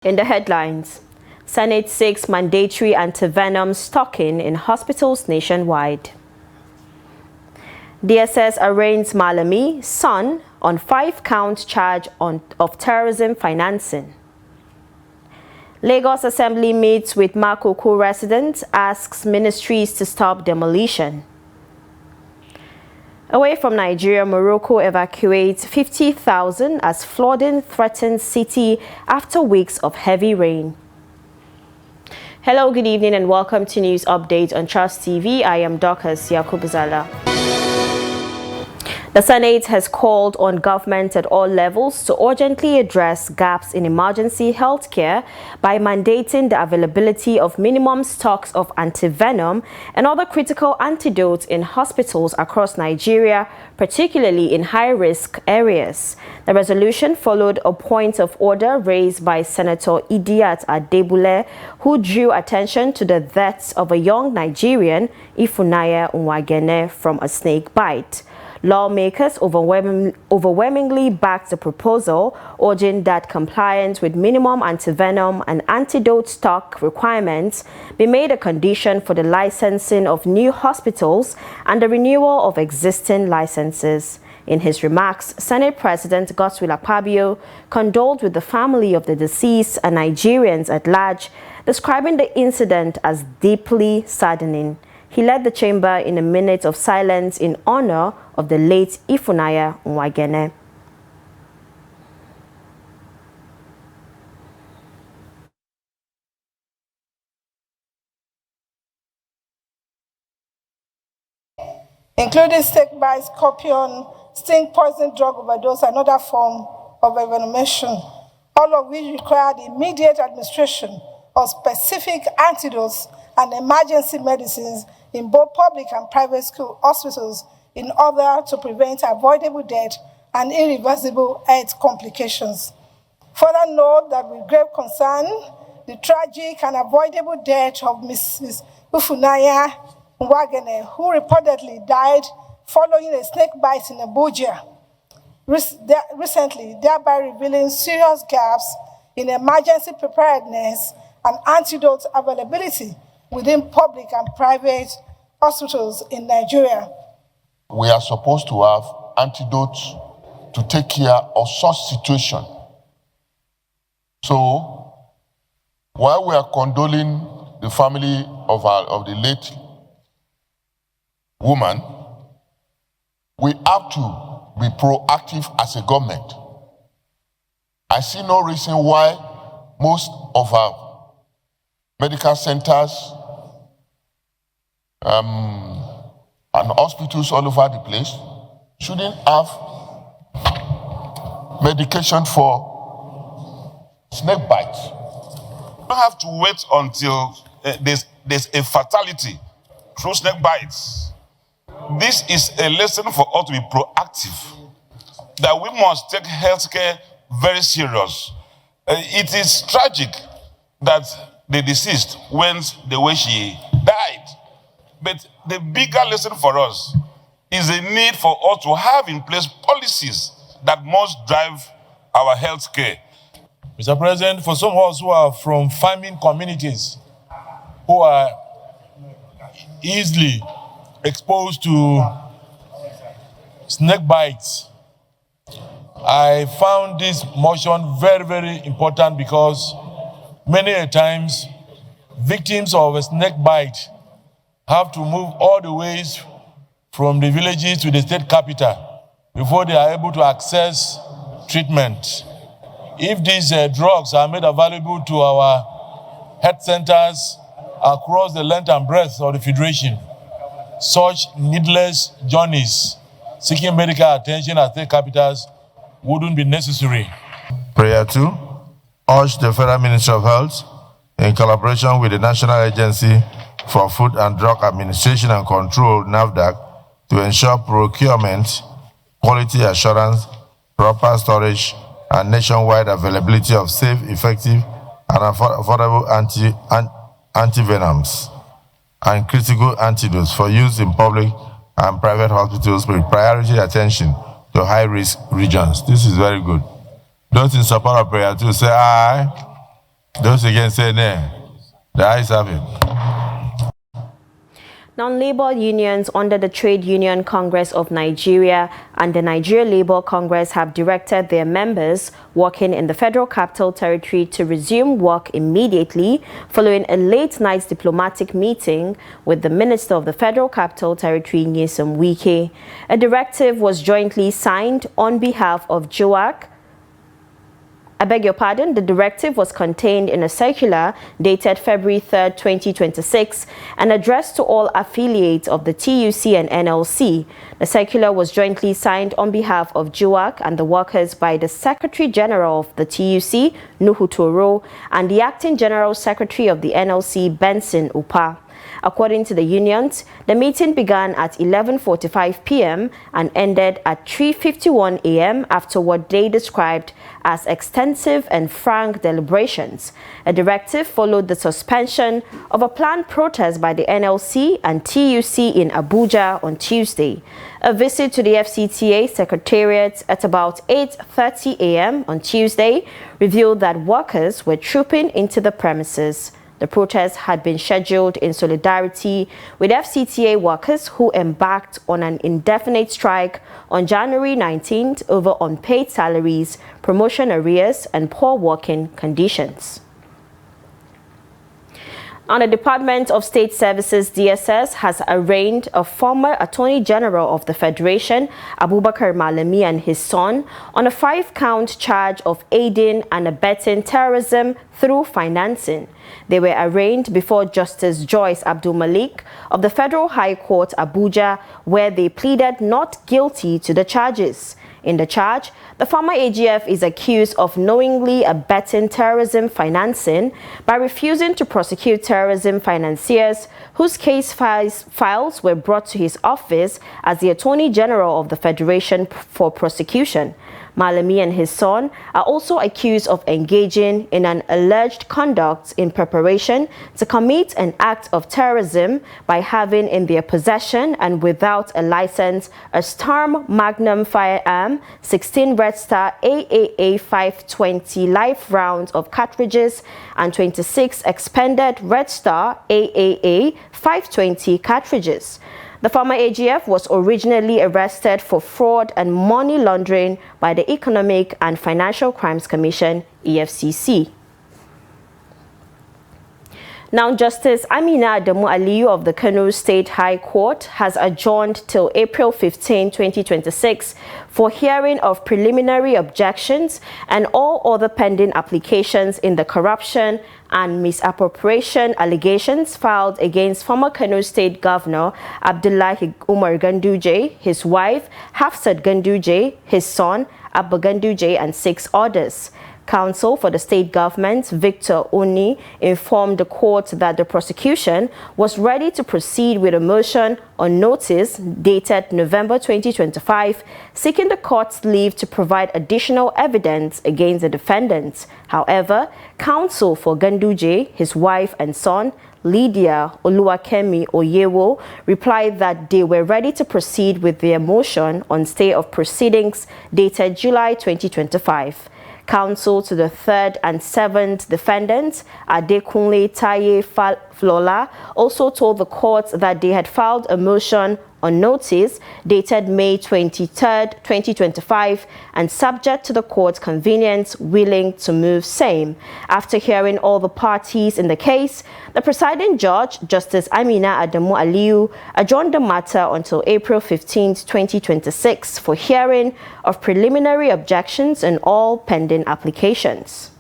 In the headlines, Senate seeks mandatory antivenom stocking in hospitals nationwide. DSS arraigns Malami, son, on 5-count charge of terrorism financing. Lagos Assembly meets with Makoko residents, asks ministries to stop demolition. Away from Nigeria, Morocco evacuates 50,000 as flooding threatens city after weeks of heavy rain. Hello, good evening and welcome to News Update on Trust TV. I am Dorcas Yakubuzala. The Senate has called on government at all levels to urgently address gaps in emergency health care by mandating the availability of minimum stocks of antivenom and other critical antidotes in hospitals across Nigeria, particularly in high-risk areas. The resolution followed a point of order raised by Senator Idiat Adebule, who drew attention to the deaths of a young Nigerian, Ifunanya Nwagene, from a snake bite. Lawmakers overwhelmingly backed the proposal, urging that compliance with minimum antivenom and antidote stock requirements be made a condition for the licensing of new hospitals and the renewal of existing licenses. In his remarks, Senate President Godswill Akpabio condoled with the family of the deceased and Nigerians at large, describing the incident as deeply saddening. He led the chamber in a minute of silence in honor of the late Ifunanya Nwagene. Including snake bite, scorpion, sting poison, drug overdose, and other form of envenomation, all of which require the immediate administration of specific antidotes and emergency medicines in both public and private school hospitals in order to prevent avoidable death and irreversible health complications. Further note that with grave concern, the tragic and avoidable death of Mrs. Ifunanya Nwagene, who reportedly died following a snake bite in Abuja recently, thereby revealing serious gaps in emergency preparedness and antidote availability within public and private hospitals in Nigeria. We are supposed to have antidotes to take care of such situation. So, while we are condoling the family of the late woman, we have to be proactive as a government. I see no reason why most of our medical centers and hospitals all over the place shouldn't have medication for snake bites. You don't have to wait until there's a fatality through snake bites. This is a lesson for us to be proactive, that we must take healthcare very serious. It is tragic that the deceased went the way she died. But the bigger lesson for us is the need for us to have in place policies that must drive our health care. Mr. President, for some of us who are from farming communities, who are easily exposed to snake bites, I found this motion very, very important because many a times victims of a snake bite have to move all the ways from the villages to the state capital before they are able to access treatment. If these drugs are made available to our health centers across the length and breadth of the Federation, such needless journeys seeking medical attention at state capitals wouldn't be necessary. Prayer 2. Urge the Federal Ministry of Health, in collaboration with the National Agency for Food and Drug Administration and Control, NAFDAC, to ensure procurement, quality assurance, proper storage, and nationwide availability of safe, effective, and affordable antivenoms and critical antidotes for use in public and private hospitals with priority attention to high-risk regions. This is very good. Those in support of prayer 2 say aye. Those against say nay. The ayes have it. Non-labor unions under the Trade Union Congress of Nigeria and the Nigeria Labour Congress have directed their members working in the Federal Capital Territory to resume work immediately following a late-night diplomatic meeting with the Minister of the Federal Capital Territory, Nyesom Wike. A directive was jointly signed on behalf of JOAC. I beg your pardon, the directive was contained in a circular dated February 3rd, 2026 and addressed to all affiliates of the TUC and NLC. The circular was jointly signed on behalf of JOAC and the workers by the Secretary General of the TUC, Nuhu Toro, and the Acting General Secretary of the NLC, Benson Upa. According to the unions, the meeting began at 11:45 p.m. and ended at 3:51 a.m. after what they described as extensive and frank deliberations. A directive followed the suspension of a planned protest by the NLC and TUC in Abuja on Tuesday. A visit to the FCTA Secretariat at about 8:30 a.m. on Tuesday revealed that workers were trooping into the premises. The protest had been scheduled in solidarity with FCTA workers who embarked on an indefinite strike on January 19th over unpaid salaries, promotion arrears, and poor working conditions. And the Department of State Services, DSS, has arraigned a former Attorney General of the Federation, Abubakar Malami, and his son on a 5-count charge of aiding and abetting terrorism through financing. They were arraigned before Justice Joyce Abdul Malik of the Federal High Court, Abuja, where they pleaded not guilty to the charges. In the charge, the former AGF is accused of knowingly abetting terrorism financing by refusing to prosecute terrorism financiers whose case files were brought to his office as the Attorney General of the Federation for prosecution. Malami and his son are also accused of engaging in an alleged conduct in preparation to commit an act of terrorism by having in their possession and without a license a Storm Magnum firearm, 16 Red Star AAA 520 live rounds of cartridges, and 26 expended Red Star AAA 520 cartridges. The former AGF was originally arrested for fraud and money laundering by the Economic and Financial Crimes Commission, EFCC. Now, Justice Amina Adamu Aliyu of the Kano State High Court has adjourned till April 15, 2026 for hearing of preliminary objections and all other pending applications in the corruption and misappropriation allegations filed against former Kano State Governor Abdullahi Umar Ganduje, his wife Hafsat Ganduje, his son Abba Ganduje, and 6 others. Counsel for the state government, Victor Oni, informed the court that the prosecution was ready to proceed with a motion on notice dated November 2025, seeking the court's leave to provide additional evidence against the defendants. However, counsel for Ganduje, his wife and son, Lydia Oluwakemi Oyewo, replied that they were ready to proceed with their motion on stay of proceedings dated July 2025. Counsel to the 3rd and 7th defendants, Adekunle Taye Flola, also told the court that they had filed a motion on notice dated May 23rd, 2025, and subject to the court's convenience, willing to move same. After hearing all the parties in the case, the presiding judge, Justice Amina Adamu Aliyu, adjourned the matter until April 15, 2026 for hearing of preliminary objections and all pending applications.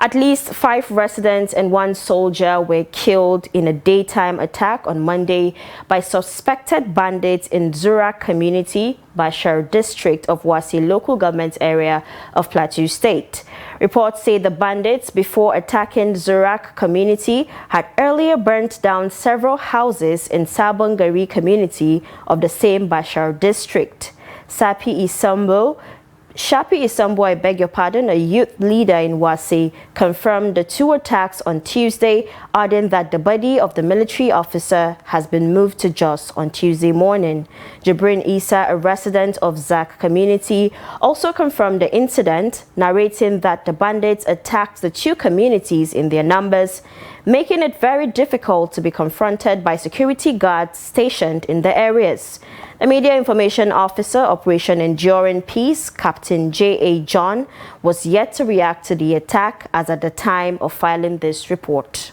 At least 5 residents and 1 soldier were killed in a daytime attack on Monday by suspected bandits in Zurak community, Bashar district of Wasi local government area of Plateau State. Reports say the bandits, before attacking Zurak community, had earlier burnt down several houses in Sabongari community of the same Bashar district. Sapi Isambo, Shapi Isambo, I beg your pardon, a youth leader in Wasi, confirmed the 2 attacks on Tuesday, adding that the body of the military officer has been moved to Jos on Tuesday morning. Jibrin Isa, a resident of Zak community, also confirmed the incident, narrating that the bandits attacked the 2 communities in their numbers, making it very difficult to be confronted by security guards stationed in the areas. The Media Information Officer, Operation Enduring Peace, Captain J.A. John, was yet to react to the attack as at the time of filing this report.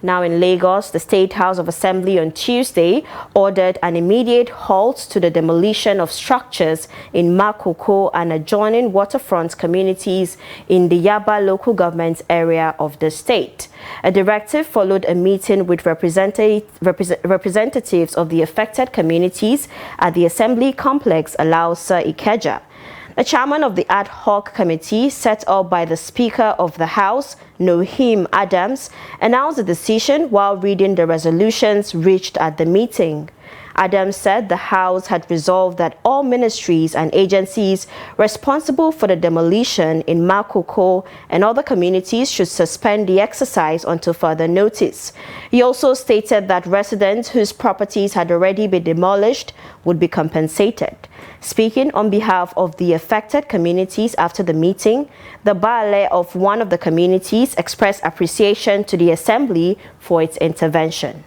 Now in Lagos, the State House of Assembly on Tuesday ordered an immediate halt to the demolition of structures in Makoko and adjoining waterfront communities in the Yaba local government area of the state. A directive followed a meeting with representatives of the affected communities at the Assembly complex, Alausa, Ikeja. The chairman of the ad hoc committee, set up by the Speaker of the House, Nohim Adams, announced the decision while reading the resolutions reached at the meeting. Adams said the House had resolved that all ministries and agencies responsible for the demolition in Makoko and other communities should suspend the exercise until further notice. He also stated that residents whose properties had already been demolished would be compensated. Speaking on behalf of the affected communities after the meeting, the Baale of one of the communities expressed appreciation to the Assembly for its intervention.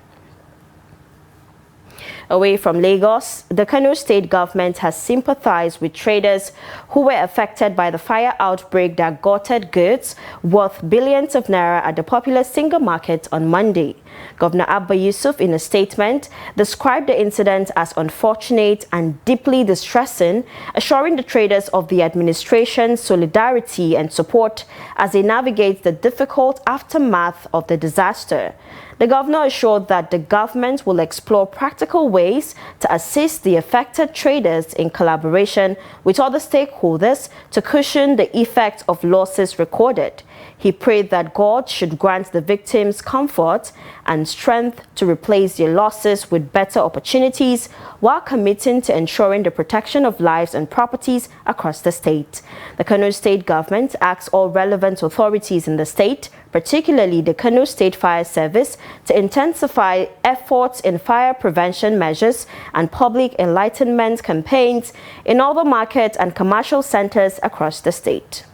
Away from Lagos, the Kano state government has sympathized with traders who were affected by the fire outbreak that gutted goods worth billions of naira at the popular Single Market on Monday. Governor Abba Yusuf, in a statement, described the incident as unfortunate and deeply distressing, assuring the traders of the administration's solidarity and support as they navigate the difficult aftermath of the disaster. The governor assured that the government will explore practical ways to assist the affected traders in collaboration with other stakeholders to cushion the effect of losses recorded. He prayed that God should grant the victims comfort and strength to replace their losses with better opportunities, while committing to ensuring the protection of lives and properties across the state. The Kano state government asks all relevant authorities in the state, particularly the Kano State Fire Service, to intensify efforts in fire prevention measures and public enlightenment campaigns in all the markets and commercial centers across the state.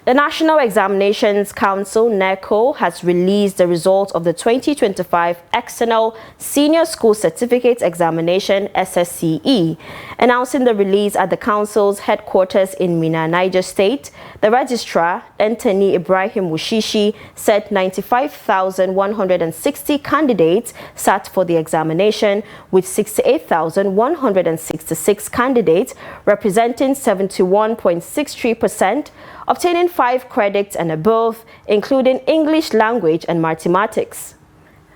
The National Examinations Council, NECO, has released the results of the 2025 External Senior School Certificate Examination, SSCE. Announcing the release at the Council's headquarters in Minna, Niger State, the Registrar, Anthony Ibrahim Wushishi, said 95,160 candidates sat for the examination, with 68,166 candidates, representing 71.63%, obtaining 5 credits and above, including English language and mathematics.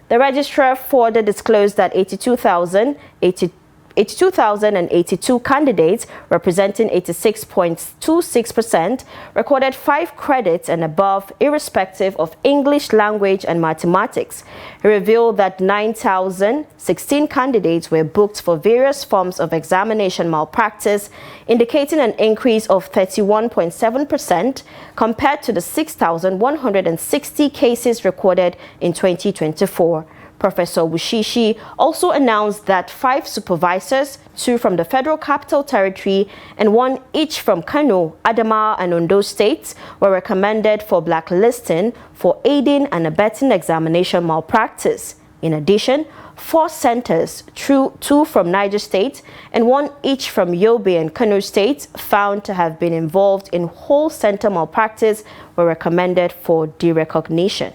The registrar further disclosed that 82,082 candidates, representing 86.26%, recorded 5 credits and above, irrespective of English language and mathematics. He revealed that 9,016 candidates were booked for various forms of examination malpractice, indicating an increase of 31.7% compared to the 6,160 cases recorded in 2024. Professor Wushishi also announced that 5 supervisors, 2 from the Federal Capital Territory and 1 each from Kano, Adamawa and Ondo states, were recommended for blacklisting for aiding and abetting examination malpractice. In addition, 4 centers, 2 from Niger State and 1 each from Yobe and Kano states, found to have been involved in whole center malpractice, were recommended for derecognition.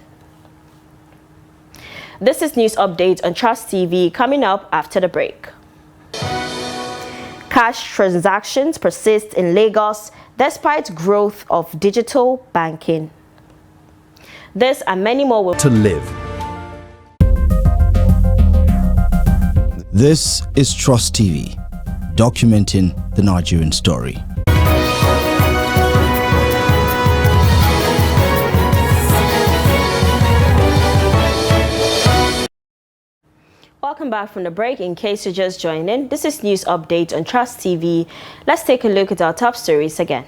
This is News Update on Trust TV, coming up after the break. Cash transactions persist in Lagos despite growth of digital banking. This and many more will... To live. This is Trust TV, documenting the Nigerian story. Welcome back from the break. In case you're just joining, this is News Update on Trust TV. Let's take a look at our top stories again.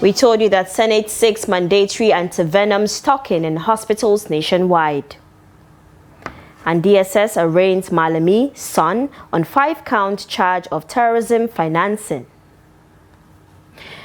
We told you that Senate seeks mandatory antivenom stocking in hospitals nationwide. And DSS arraigns Malami, son, on 5-count charge of terrorism financing.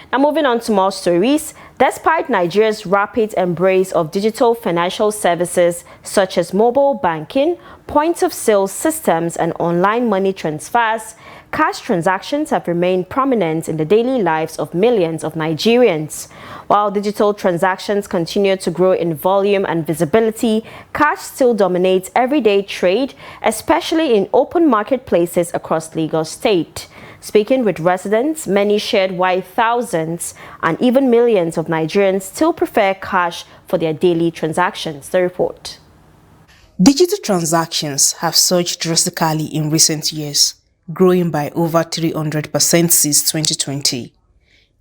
Now moving on to more stories. Despite Nigeria's rapid embrace of digital financial services such as mobile banking, point-of-sale systems and online money transfers, cash transactions have remained prominent in the daily lives of millions of Nigerians. While digital transactions continue to grow in volume and visibility, cash still dominates everyday trade, especially in open marketplaces across Lagos State. Speaking with residents, many shared why thousands and even millions of Nigerians still prefer cash for their daily transactions. The report. Digital transactions have surged drastically in recent years, growing by over 300% since 2020.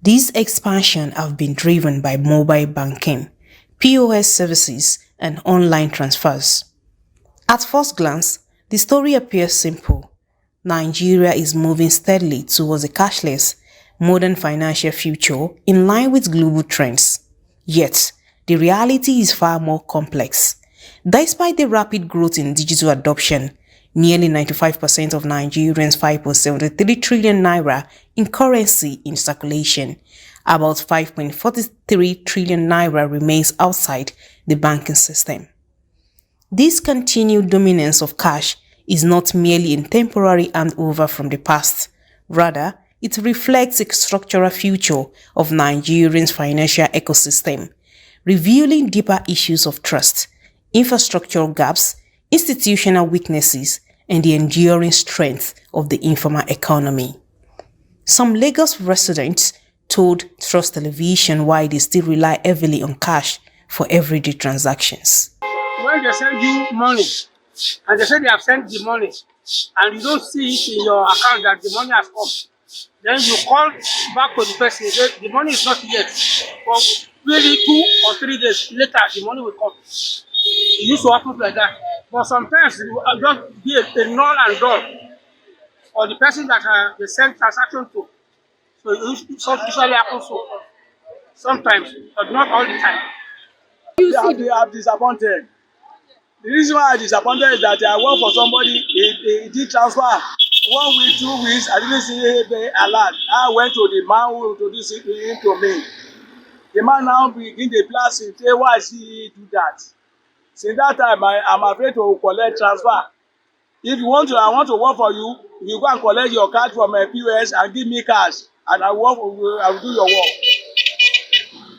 These expansions have been driven by mobile banking, POS services, and online transfers. At first glance, the story appears simple. Nigeria is moving steadily towards a cashless, modern financial future in line with global trends. Yet, the reality is far more complex. Despite the rapid growth in digital adoption, nearly 95% of Nigerians' 5.73 trillion naira in currency in circulation, about 5.43 trillion naira remains outside the banking system. This continued dominance of cash is not merely a temporary handover from the past. Rather, it reflects a structural future of Nigeria's financial ecosystem, revealing deeper issues of trust, infrastructural gaps, institutional weaknesses, and the enduring strength of the informal economy. Some Lagos residents told Trust Television why they still rely heavily on cash for everyday transactions. When they send you money, and they say they have sent the money, and you don't see it in your account that the money has come, then you call back to the person and say the money is not yet. But maybe 2 or 3 days later, the money will come. It used to happen like that. But sometimes it will just be a null and done for the person that they send transaction to. So it usually happens so. Sometimes, but not all the time. They are disappointed. The reason why I'm disappointed is that I work for somebody, he did transfer 1 week, 2 weeks, I didn't see the alert. I went to the man who introduced it to me. The man now begin the class and say, why is he do that? Since that time, I'm afraid to collect transfer. If you want to, I want to work for you, you go and collect your card from my POS and give me cash, and I will do your work.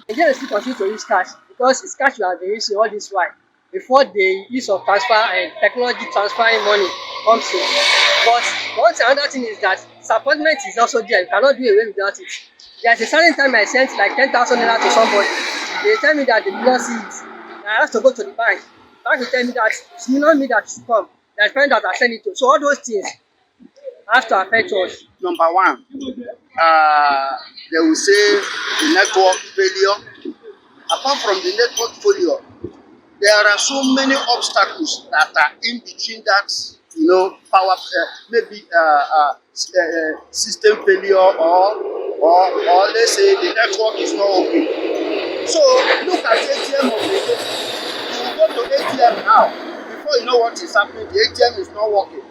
Nigerians still continue to use cash because it's cash you have been using all this while. Before the use of transfer and technology transferring money comes in. But another thing is that disappointment is also there. You cannot do away without it. There's a certain time I sent like 10,000 naira to somebody. They tell me that they did not see it. I have to go to the bank. The bank will tell me that it's not me that should come. There's a friend that I send it to. So all those things have to affect us. Number one, they will say the network failure. Apart from the network failure, there are so many obstacles that are in between that, power, maybe system failure or let's say the network is not okay. So look at ATM of the day. You will go to ATM now. Before you know what is happening, the ATM is not working.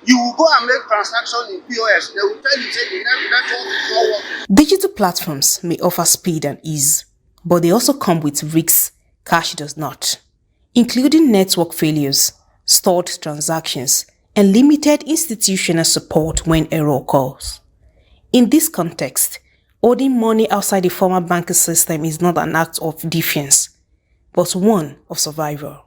You will go and make transaction in POS. They will tell you say the network is not working. Digital platforms may offer speed and ease, but they also come with risks cash does not, including network failures, stored transactions, and limited institutional support when error occurs. In this context, holding money outside the formal banking system is not an act of defense, but one of survival.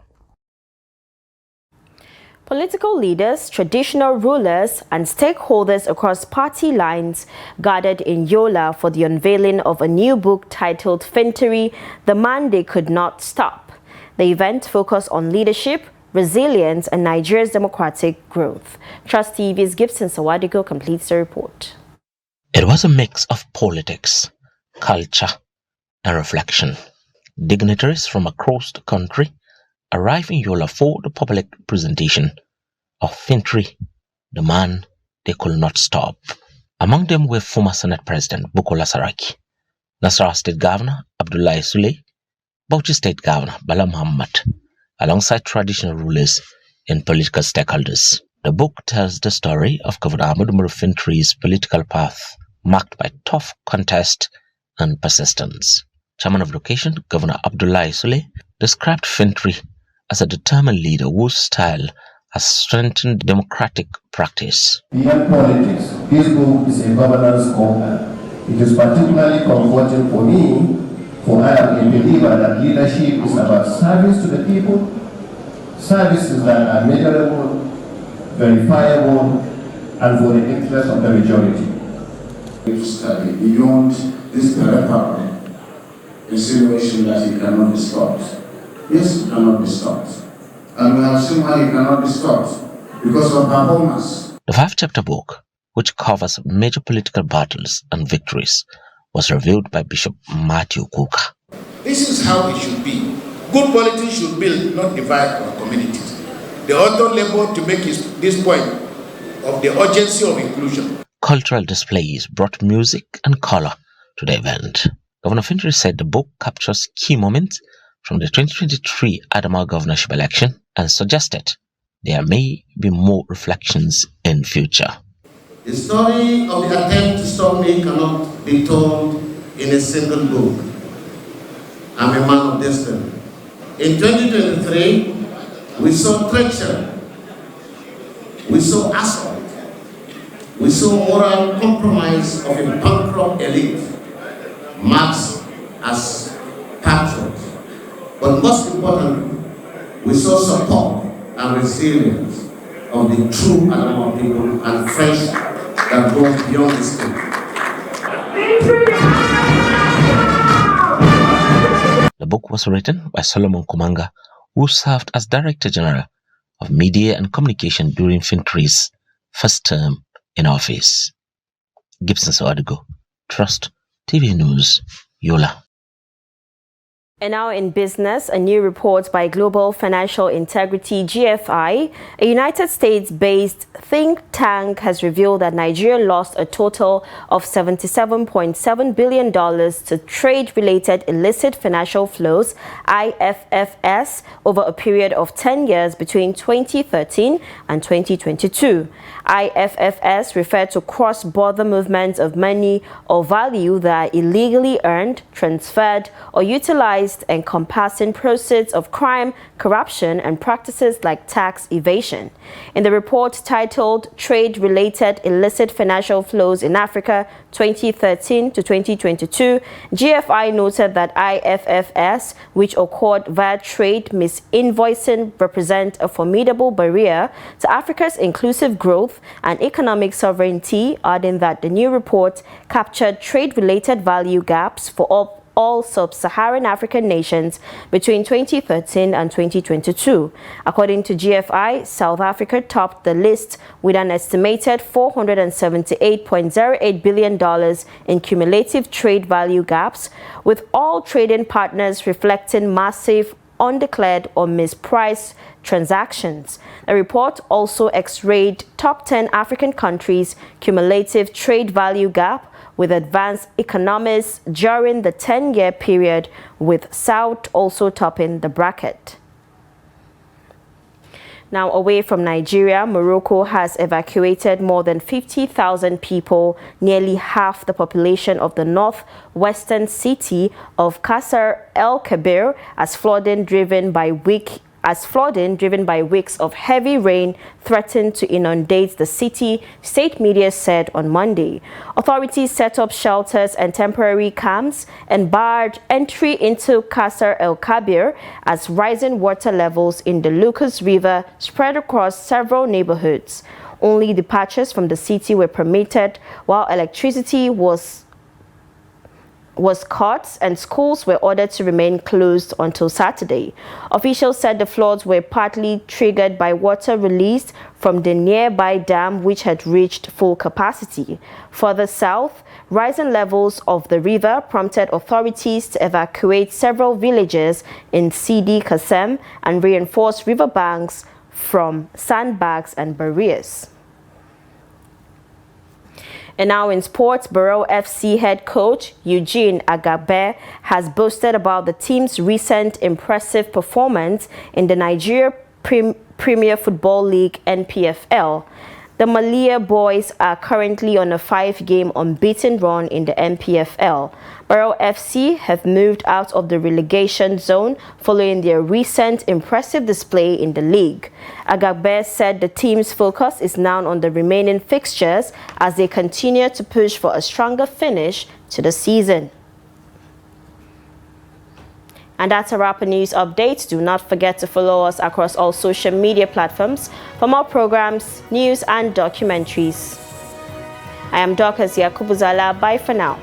Political leaders, traditional rulers, and stakeholders across party lines gathered in Yola for the unveiling of a new book titled Fintiri, The Man They Could Not Stop. The event focused on leadership, resilience, and Nigeria's democratic growth. Trust TV's Gibson Sawadigo completes the report. It was a mix of politics, culture, and reflection. Dignitaries from across the country arrived in Yola for the public presentation of Fintiri, the man they could not stop. Among them were former Senate President Bukola Saraki, Nasarawa State Governor Abdullahi Sule, Bauchi State Governor Bala Muhammad, alongside traditional rulers and political stakeholders. The book tells the story of Governor Ahmadu Umaru Fintiri's political path, marked by tough contest and persistence. Chairman of the occasion, Governor Abdullahi Sule, described Fintiri as a determined leader whose style has strengthened democratic practice. Beyond politics, this book is a governance compound. It is particularly comforting for me, for I am a believer that leadership is about service to the people, services that are measurable, verifiable, and for the interest of the majority. To study beyond this peripheral insinuation that he cannot be stopped. Yes, he cannot be stopped. And we have seen why he cannot be stopped, because of performance. The 5-chapter book, which covers major political battles and victories, was revealed by Bishop Matthew Kuka. This is how it should be. Good politics should build, not divide our communities. The author labored to make this point of the urgency of inclusion. Cultural displays brought music and color to the event. Governor Fintiri said the book captures key moments from the 2023 Adamawa governorship election and suggested there may be more reflections in future. The story of the attempt to stop me cannot be told in a single book. I'm a man of destiny. In 2023, we saw treachery, we saw assault, we saw moral compromise of a bankrupt elite, marked as patriots. But most importantly, we saw support and resilience of the true Adamawa people and friendship that goes beyond this thing. The book was written by Solomon Kumanga, who served as Director General of Media and Communication during Fintiri's first term in office. Gibson Sawadigo, Trust TV News, Yola. And now in business, a new report by Global Financial Integrity GFI, a United States-based think tank, has revealed that Nigeria lost a total of $77.7 billion to trade-related illicit financial flows, IFFS, over a period of 10 years between 2013 and 2022. IFFS referred to cross-border movements of money or value that are illegally earned, transferred, or utilized, encompassing proceeds of crime, corruption, and practices like tax evasion. In the report titled Trade-Related Illicit Financial Flows in Africa 2013 to 2022, GFI noted that IFFS, which occurred via trade misinvoicing, represent a formidable barrier to Africa's inclusive growth and economic sovereignty, adding that the new report captured trade-related value gaps for all sub-Saharan African nations between 2013 and 2022. According to GFI, South Africa topped the list with an estimated $478.08 billion in cumulative trade value gaps, with all trading partners reflecting massive undeclared or mispriced transactions. The report also x-rayed top 10 African countries' cumulative trade value gap with advanced economies during the 10-year period, with South also topping the bracket. Now, away from Nigeria, Morocco has evacuated more than 50,000 people, nearly half the population of the northwestern city of Qasr el-Kabir, as flooding driven by weeks of heavy rain threatened to inundate the city, state media said on Monday. Authorities set up shelters and temporary camps and barred entry into Qasr el-Kabir as rising water levels in the Lucas River spread across several neighborhoods. Only departures from the city were permitted, while electricity was was cut and schools were ordered to remain closed until Saturday. Officials said the floods were partly triggered by water released from the nearby dam, which had reached full capacity. Further south, rising levels of the river prompted authorities to evacuate several villages in Sidi Kasem and reinforce riverbanks from sandbags and barriers. And now in sports, Barrow FC head coach Eugene Agabe has boasted about the team's recent impressive performance in the Nigeria Premier Football League NPFL. The Malia boys are currently on a 5-game unbeaten run in the NPFL. Barrow FC have moved out of the relegation zone following their recent impressive display in the league. Agabe said the team's focus is now on the remaining fixtures as they continue to push for a stronger finish to the season. And that's a wrap on news updates. Do not forget to follow us across all social media platforms for more programs, news and documentaries. I am Dorcas Yakubuzala. Bye for now.